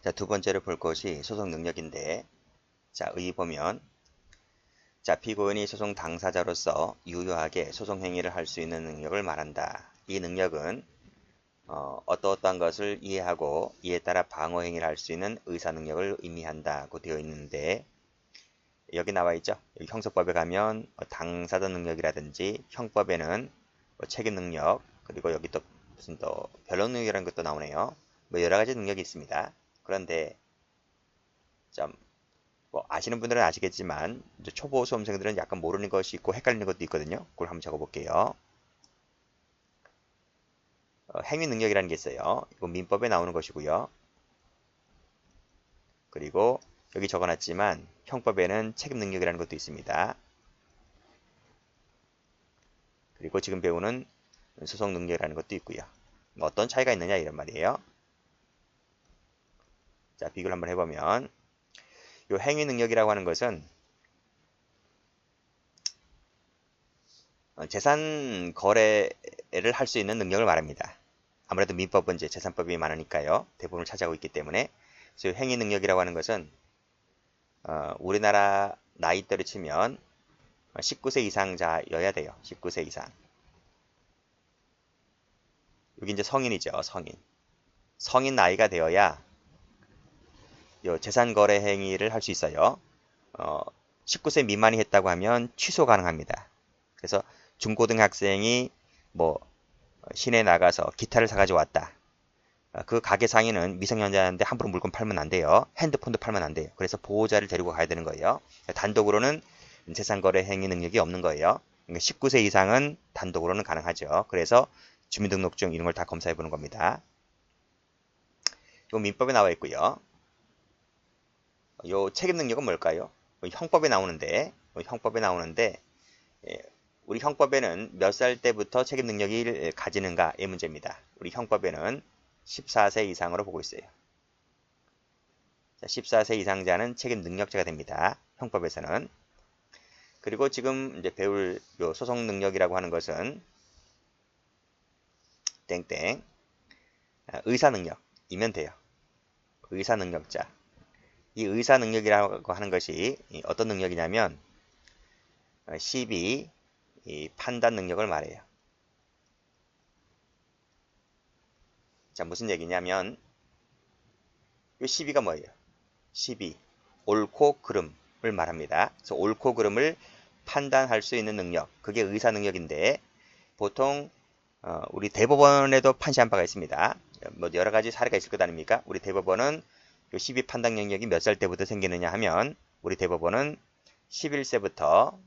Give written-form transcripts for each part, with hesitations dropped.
자, 두 번째로 볼 것이 소송 능력인데, 자, 의 보면, 자, 피고인이 소송 당사자로서 유효하게 소송 행위를 할 수 있는 능력을 말한다. 이 능력은 어떠어떠한 것을 이해하고 이에 따라 방어 행위를 할 수 있는 의사 능력을 의미한다고 되어 있는데, 여기 나와 있죠. 여기 형사법에 가면 당사자 능력이라든지 형법에는 책임 능력, 그리고 여기 또 무슨 또 변론 능력이라는 것도 나오네요. 뭐 여러 가지 능력이 있습니다. 그런데 좀 뭐 아시는 분들은 아시겠지만 초보 수험생들은 약간 모르는 것이 있고 헷갈리는 것도 있거든요. 그걸 한번 적어볼게요. 행위 능력이라는 게 있어요. 이거 민법에 나오는 것이고요. 그리고 여기 적어놨지만 형법에는 책임 능력이라는 것도 있습니다. 그리고 지금 배우는 소송 능력이라는 것도 있고요. 뭐 어떤 차이가 있느냐 이런 말이에요. 자, 비교를 한번 해보면 이 행위 능력이라고 하는 것은 재산 거래를 할 수 있는 능력을 말합니다. 아무래도 민법은 이제 재산법이 많으니까요. 대부분을 차지하고 있기 때문에. 그래서 행위 능력이라고 하는 것은 우리나라 나이대로 치면 19세 이상자여야 돼요. 19세 이상. 여기 이제 성인이죠. 성인. 성인 나이가 되어야 요 재산 거래 행위를 할 수 있어요. 19세 미만이 했다고 하면 취소 가능합니다. 그래서 중고등학생이 뭐 시내에 나가서 기타를 사가지고 왔다. 그 가게 상인은 미성년자인데 함부로 물건 팔면 안 돼요. 핸드폰도 팔면 안 돼요. 그래서 보호자를 데리고 가야 되는 거예요. 단독으로는 재산거래 행위 능력이 없는 거예요. 19세 이상은 단독으로는 가능하죠. 그래서 주민등록증 이런 걸 다 검사해 보는 겁니다. 이거 민법에 나와 있고요. 요 책임 능력은 뭘까요? 형법에 나오는데 우리 형법에는 몇 살 때부터 책임 능력을 가지는가의 문제입니다. 우리 형법에는 14세 이상으로 보고 있어요. 14세 이상자는 책임 능력자가 됩니다. 형법에서는. 그리고 지금 이제 배울 요 소송 능력이라고 하는 것은 땡땡 의사 능력이면 돼요. 의사 능력자. 이 의사 능력이라고 하는 것이 어떤 능력이냐면 12 이 판단 능력을 말해요. 자, 무슨 얘기냐면 이 12가 뭐예요? 12 옳고 그름을 말합니다. 그래서 옳고 그름을 판단할 수 있는 능력, 그게 의사 능력인데 보통 우리 대법원에도 판시한 바가 있습니다. 뭐 여러 가지 사례가 있을 것 아닙니까? 우리 대법원은 이 12 판단 능력이 몇 살 때부터 생기느냐 하면 우리 대법원은 11세부터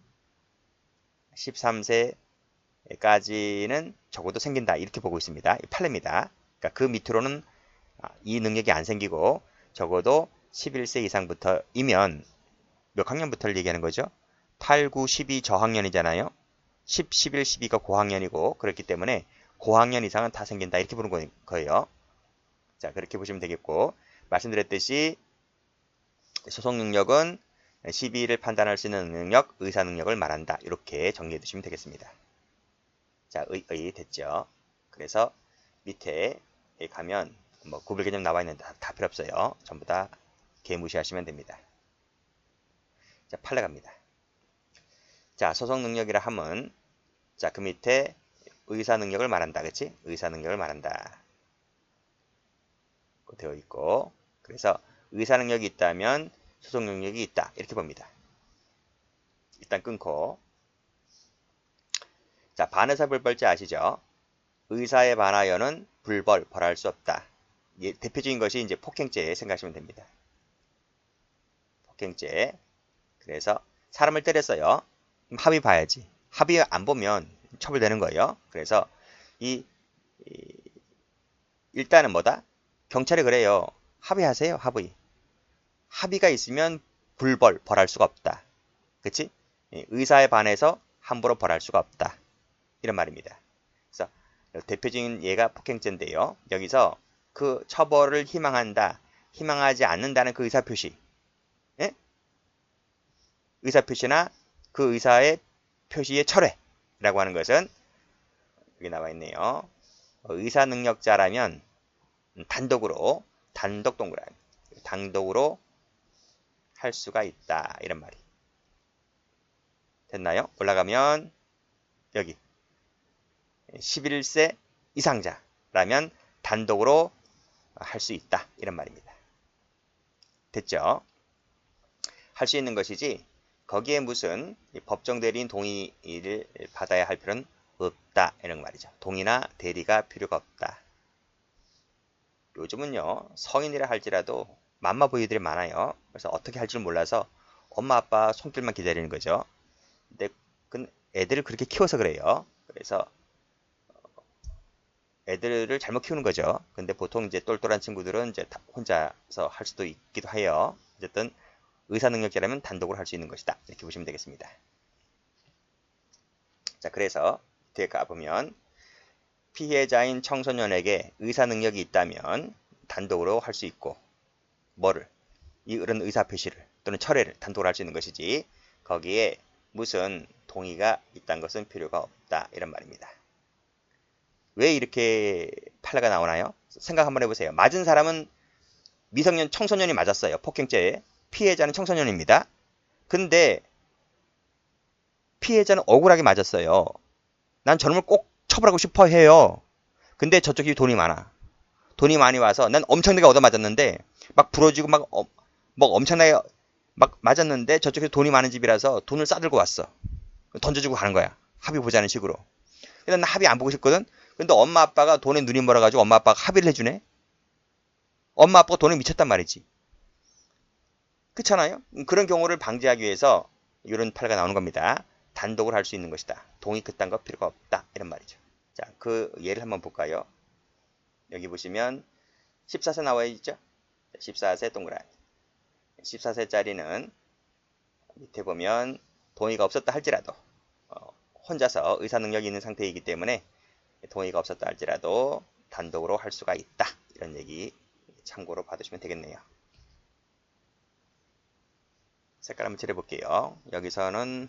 13세까지는 적어도 생긴다 이렇게 보고 있습니다. 판례입니다. 그러니까 그 밑으로는 이 능력이 안 생기고 적어도 11세 이상부터이면 몇 학년부터를 얘기하는 거죠? 8, 9, 12 저학년이잖아요. 10, 11, 12가 고학년이고 그렇기 때문에 고학년 이상은 다 생긴다 이렇게 보는 거예요. 자, 그렇게 보시면 되겠고 말씀드렸듯이 소송 능력은 시비를 판단할 수 있는 능력, 의사 능력을 말한다. 이렇게 정리해 두시면 되겠습니다. 자, 의 됐죠? 그래서 밑에 가면 뭐 구별 개념 나와 있는데 다 필요 없어요. 전부 다 개무시하시면 됩니다. 자, 판례 갑니다. 자, 소송 능력이라 함은 자, 그 밑에 의사 능력을 말한다. 그치? 의사 능력을 말한다. 되어 있고 그래서 의사 능력이 있다면 소송 능력이 있다. 이렇게 봅니다. 일단 끊고 자, 반의사 불벌죄 아시죠? 의사에 반하여는 불벌, 벌할 수 없다. 대표적인 것이 이제 폭행죄 생각하시면 됩니다. 폭행죄. 그래서 사람을 때렸어요. 합의 봐야지. 합의 안 보면 처벌되는 거예요. 그래서 일단은 뭐다? 경찰이 그래요. 합의하세요. 합의. 합의가 있으면 불벌, 벌할 수가 없다. 그치? 의사에 반해서 함부로 벌할 수가 없다. 이런 말입니다. 그래서 대표적인 예가 폭행죄인데요. 여기서 그 처벌을 희망한다, 희망하지 않는다는 그 의사표시. 예? 의사표시나 그 의사의 표시의 철회라고 하는 것은 여기 나와 있네요. 의사 능력자라면 단독으로 단독 동그라미 단독으로 할 수가 있다. 이런 말이. 됐나요? 올라가면 여기 11세 이상자라면 단독으로 할 수 있다. 이런 말입니다. 됐죠? 할 수 있는 것이지 거기에 무슨 법정 대리인 동의를 받아야 할 필요는 없다. 이런 말이죠. 동의나 대리가 필요가 없다. 요즘은요. 성인이라 할지라도 맘마보이들이 많아요. 그래서 어떻게 할 줄 몰라서 엄마 아빠 손길만 기다리는 거죠. 근데 그 애들을 그렇게 키워서 그래요. 그래서 애들을 잘못 키우는 거죠. 근데 보통 이제 똘똘한 친구들은 이제 혼자서 할 수도 있기도 해요. 어쨌든 의사 능력자라면 단독으로 할 수 있는 것이다. 이렇게 보시면 되겠습니다. 자, 그래서 뒤에 가보면 피해자인 청소년에게 의사 능력이 있다면 단독으로 할 수 있고 뭐를? 이런 의사 표시를 또는 철회를 단독으로 할 수 있는 것이지 거기에 무슨 동의가 있다는 것은 필요가 없다. 이런 말입니다. 왜 이렇게 판례가 나오나요? 생각 한번 해보세요. 맞은 사람은 미성년 청소년이 맞았어요. 폭행죄에. 피해자는 청소년입니다. 근데 피해자는 억울하게 맞았어요. 난 저놈을 꼭 처벌하고 싶어 해요. 근데 저쪽이 돈이 많아. 돈이 많이 와서 난 엄청나게 얻어맞았는데 막 부러지고 막 엄청나게 막 맞았는데 저쪽에 돈이 많은 집이라서 돈을 싸들고 왔어. 던져주고 가는 거야. 합의 보자는 식으로. 근데 난 합의 안 보고 싶거든. 근데 엄마 아빠가 돈에 눈이 멀어가지고 엄마 아빠가 합의를 해주네. 엄마 아빠가 돈에 미쳤단 말이지. 그렇잖아요? 그런 경우를 방지하기 위해서 이런 판례가 나오는 겁니다. 단독으로 할 수 있는 것이다. 동의 그딴 거 필요가 없다. 이런 말이죠. 자, 그 예를 한번 볼까요? 여기 보시면 14세 나와 있죠? 14세 동그라미. 14세짜리는 밑에 보면 동의가 없었다 할지라도 혼자서 의사 능력이 있는 상태이기 때문에 동의가 없었다 할지라도 단독으로 할 수가 있다. 이런 얘기 참고로 받으시면 되겠네요. 색깔 한번 칠해볼게요. 여기서는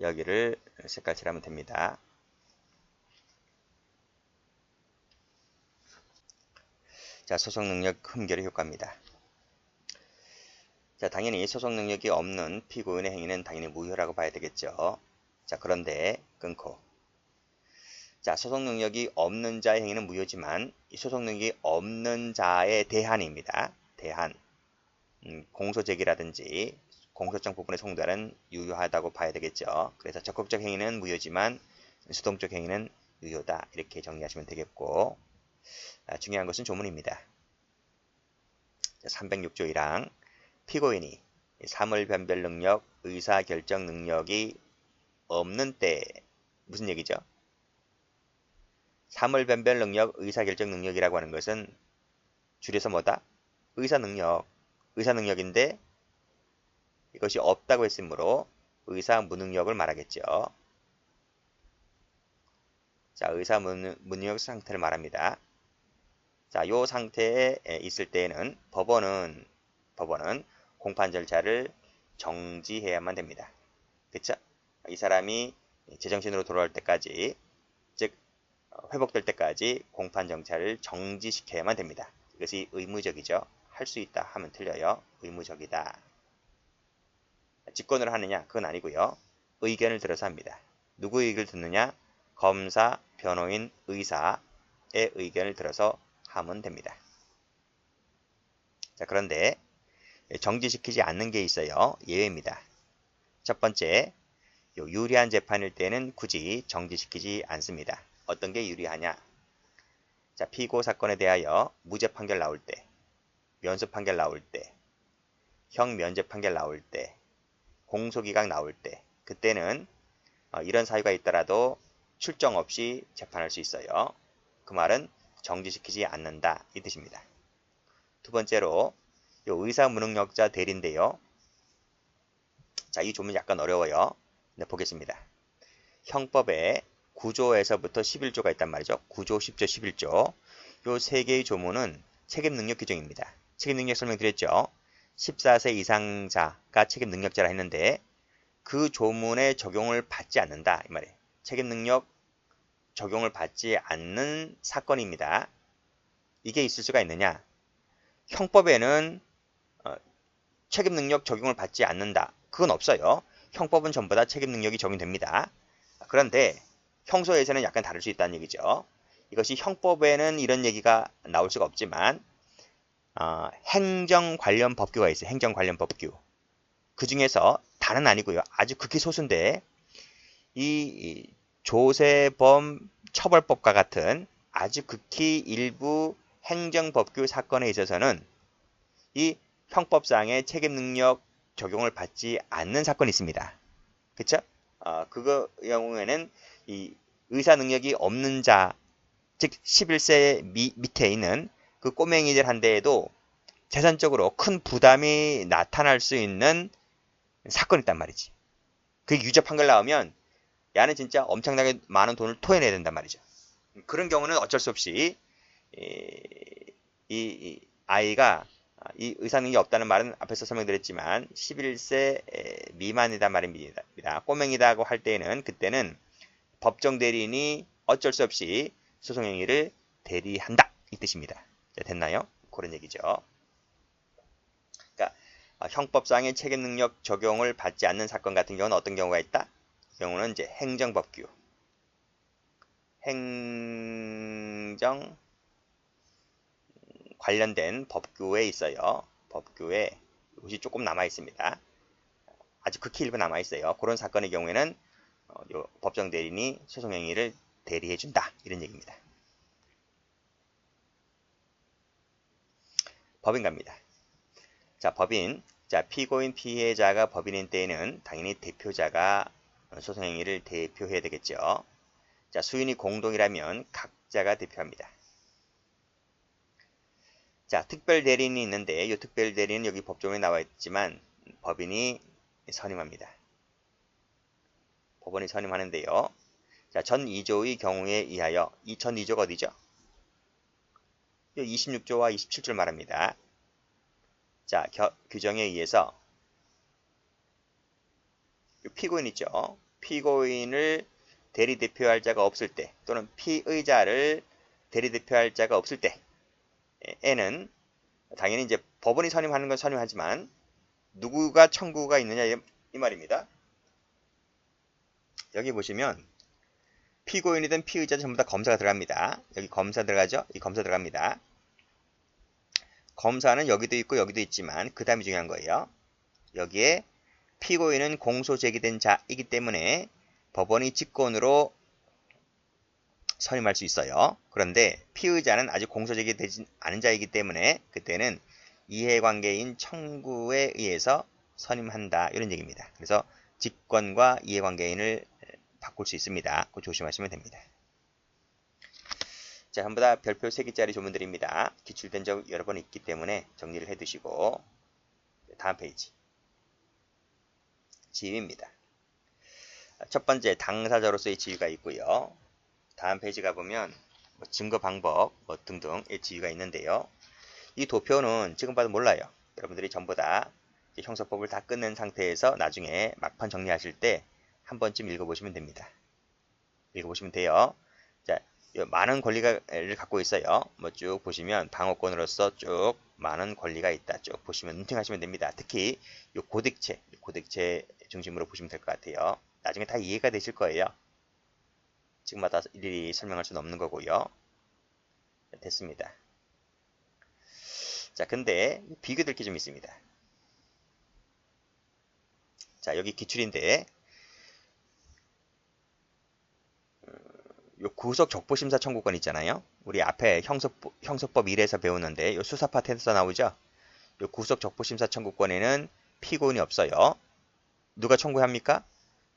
여기를 색깔 칠하면 됩니다. 자, 소송 능력 흠결의 효과입니다. 자, 당연히 소송 능력이 없는 피고인의 행위는 당연히 무효라고 봐야 되겠죠. 자, 그런데 끊고. 자, 소송 능력이 없는 자의 행위는 무효지만 이 소송 능력이 없는 자에 대한입니다. 대한. 공소 제기라든지 공소장 부분의 송달은 유효하다고 봐야 되겠죠. 그래서 적극적 행위는 무효지만 수동적 행위는 유효다. 이렇게 정리하시면 되겠고 중요한 것은 조문입니다. 306조 1항 피고인이 사물변별 능력, 의사결정 능력이 없는 때 무슨 얘기죠? 사물변별 능력, 의사결정 능력이라고 하는 것은 줄여서 뭐다? 의사능력. 의사능력인데 이것이 없다고 했으므로 의사무능력을 말하겠죠. 자, 의사무능력 상태를 말합니다. 자, 요 상태에 있을 때에는 법원은 공판 절차를 정지해야만 됩니다. 그쵸? 이 사람이 제정신으로 돌아올 때까지, 즉 회복될 때까지 공판 절차를 정지시켜야만 됩니다. 이것이 의무적이죠. 할 수 있다 하면 틀려요. 의무적이다. 직권으로 하느냐? 그건 아니고요. 의견을 들어서 합니다. 누구의 의견을 듣느냐? 검사, 변호인, 의사의 의견을 들어서 하면 됩니다. 자, 그런데 정지시키지 않는 게 있어요. 예외입니다. 첫 번째, 유리한 재판일 때는 굳이 정지시키지 않습니다. 어떤 게 유리하냐? 자, 피고 사건에 대하여 무죄 판결 나올 때, 면소 판결 나올 때, 형면제 판결 나올 때, 공소기각 나올 때, 그때는 이런 사유가 있더라도 출정 없이 재판할 수 있어요. 그 말은 정지시키지 않는다 이 뜻입니다. 두 번째로 의사무능력자 대리인데요. 자, 이 조문이 약간 어려워요. 네, 보겠습니다. 형법에 9조에서부터 11조가 있단 말이죠. 9조, 10조, 11조. 요 세 개의 조문은 책임능력 규정입니다. 책임능력 설명드렸죠. 14세 이상자가 책임능력자라 했는데 그 조문의 적용을 받지 않는다 이 말이에요. 책임능력 적용을 받지 않는 사건입니다. 이게 있을 수가 있느냐? 형법에는 책임 능력 적용을 받지 않는다. 그건 없어요. 형법은 전부 다 책임 능력이 적용됩니다. 그런데 형소에서는 약간 다를 수 있다는 얘기죠. 이것이 형법에는 이런 얘기가 나올 수가 없지만 행정 관련 법규가 있어요. 행정 관련 법규. 그 중에서 다는 아니고요. 아주 극히 소수인데 이 조세범 처벌법과 같은 아주 극히 일부 행정법규 사건에 있어서는 이 형법상의 책임 능력 적용을 받지 않는 사건이 있습니다. 그쵸? 그거 경우에는 이 의사 능력이 없는 자, 즉 11세 밑에 있는 그 꼬맹이들한테에도 재산적으로 큰 부담이 나타날 수 있는 사건이 있단 말이지. 그게 유죄 판결 나오면 야는 진짜 엄청나게 많은 돈을 토해내야 된단 말이죠. 그런 경우는 어쩔 수 없이 이 아이가 이 의사능력이 없다는 말은 앞에서 설명드렸지만 11세 미만이다 말입니다. 꼬맹이다고 할 때는 그때는 법정 대리인이 어쩔 수 없이 소송행위를 대리한다 이 뜻입니다. 됐나요? 그런 얘기죠. 그러니까 형법상의 책임능력 적용을 받지 않는 사건 같은 경우는 어떤 경우가 있다? 이 경우는 이제 행정법규, 행정 관련된 법규에 있어요. 법규에 이것이 조금 남아 있습니다. 아주 극히 일부 남아 있어요. 그런 사건의 경우에는 법정 대리인이 소송 행위를 대리해 준다 이런 얘기입니다. 법인 갑니다. 자, 법인. 자, 피고인 피해자가 법인인 때에는 당연히 대표자가 소송 행위를 대표해야 되겠죠. 자, 수인이 공동이라면 각자가 대표합니다. 자, 특별 대리인이 있는데 이 특별 대리인은 여기 법조문에 나와 있지만 법인이 선임합니다. 법원이 선임하는데요. 자, 전 2조의 경우에 의하여 이 전 2조가 어디죠? 26조와 27조를 말합니다. 자, 규정에 의해서 피고인 있죠. 피고인을 대리 대표할 자가 없을 때 또는 피의자를 대리 대표할 자가 없을 때에는 당연히 이제 법원이 선임하는 건 선임하지만 누구가 청구가 있느냐 이 말입니다. 여기 보시면 피고인이든 피의자든 전부 다 검사가 들어갑니다. 여기 검사 들어가죠? 이 검사 들어갑니다. 검사는 여기도 있고 여기도 있지만 그 다음이 중요한 거예요. 여기에 피고인은 공소 제기된 자이기 때문에 법원이 직권으로 선임할 수 있어요. 그런데 피의자는 아직 공소 제기되지 않은 자이기 때문에 그때는 이해관계인 청구에 의해서 선임한다 이런 얘기입니다. 그래서 직권과 이해관계인을 바꿀 수 있습니다. 그거 조심하시면 됩니다. 자, 전부 다 별표 3개짜리 조문들입니다. 기출된 적 여러 번 있기 때문에 정리를 해두시고 다음 페이지 지위입니다. 첫 번째 당사자로서의 지위가 있고요. 다음 페이지 가보면 증거 방법 등등의 지위가 있는데요. 이 도표는 지금 봐도 몰라요. 여러분들이 전부 다 형사법을 다 끝낸 상태에서 나중에 막판 정리하실 때 한 번쯤 읽어보시면 됩니다. 읽어보시면 돼요. 자, 많은 권리를 갖고 있어요. 쭉 보시면 방어권으로서 쭉 많은 권리가 있다. 쭉 보시면 눈팅하시면 됩니다. 특히 이 고득체 중심으로 보시면 될 것 같아요. 나중에 다 이해가 되실 거예요. 지금마다 일일이 설명할 수는 없는 거고요. 됐습니다. 자, 근데 비교될 게 좀 있습니다. 자, 여기 기출인데 요 구속 적부심사 청구권 있잖아요. 우리 앞에 형소법 1에서 배우는데 요 수사 파트에서 나오죠. 요 구속 적부심사 청구권에는 피고인이 없어요. 누가 청구합니까?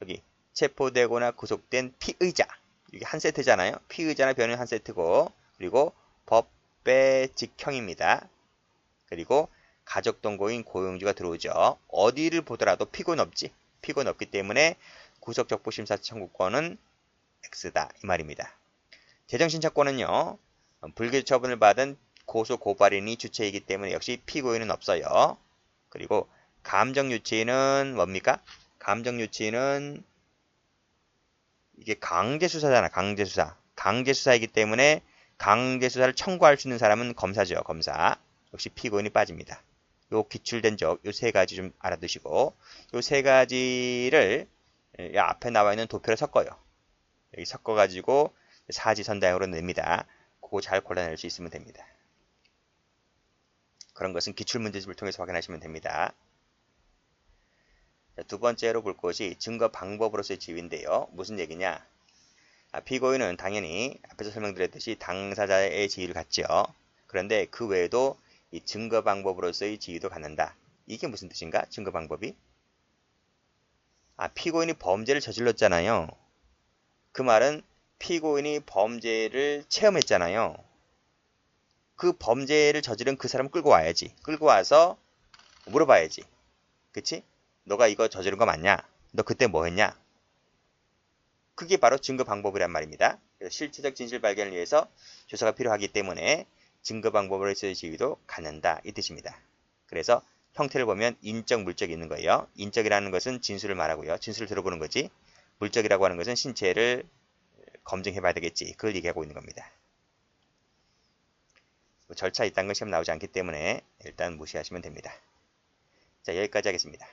여기 체포되거나 구속된 피의자. 이게 한 세트잖아요. 피의자나 변호인 한 세트고 그리고 법배 직형입니다. 그리고 가족동거인 고용주가 들어오죠. 어디를 보더라도 피고인 없지. 피고인 없기 때문에 구속 적부심사 청구권은 X다 이 말입니다. 재정신청권은요. 불기소 처분을 받은 고소 고발인이 주체이기 때문에 역시 피고인은 없어요. 그리고 감정유치인은 뭡니까? 감정유치인은 이게 강제수사잖아. 강제수사. 강제수사이기 때문에 강제수사를 청구할 수 있는 사람은 검사죠. 검사. 역시 피고인이 빠집니다. 요 기출된 적, 요 세 가지 좀 알아두시고, 요 세 가지를 앞에 나와 있는 도표를 섞어요. 여기 섞어가지고 사지선다형으로 냅니다. 그거 잘 골라낼 수 있으면 됩니다. 그런 것은 기출문제집을 통해서 확인하시면 됩니다. 자, 두 번째로 볼 것이 증거 방법으로서의 지위인데요. 무슨 얘기냐? 피고인은 당연히 앞에서 설명드렸듯이 당사자의 지위를 갖죠. 그런데 그 외에도 이 증거 방법으로서의 지위도 갖는다. 이게 무슨 뜻인가? 증거 방법이? 피고인이 범죄를 저질렀잖아요. 그 말은 피고인이 범죄를 체험했잖아요. 그 범죄를 저지른 그 사람 끌고 와야지. 끌고 와서 물어봐야지. 그치? 너가 이거 저지른 거 맞냐? 너 그때 뭐 했냐? 그게 바로 증거 방법이란 말입니다. 그래서 실체적 진실 발견을 위해서 조사가 필요하기 때문에 증거 방법으로서의 지위도 갖는다. 이 뜻입니다. 그래서 형태를 보면 인적, 물적이 있는 거예요. 인적이라는 것은 진술을 말하고요. 진술을 들어보는 거지. 물적이라고 하는 것은 신체를 검증해 봐야 되겠지. 그걸 얘기하고 있는 겁니다. 절차 이딴 건 시험 나오지 않기 때문에 일단 무시하시면 됩니다. 자, 여기까지 하겠습니다.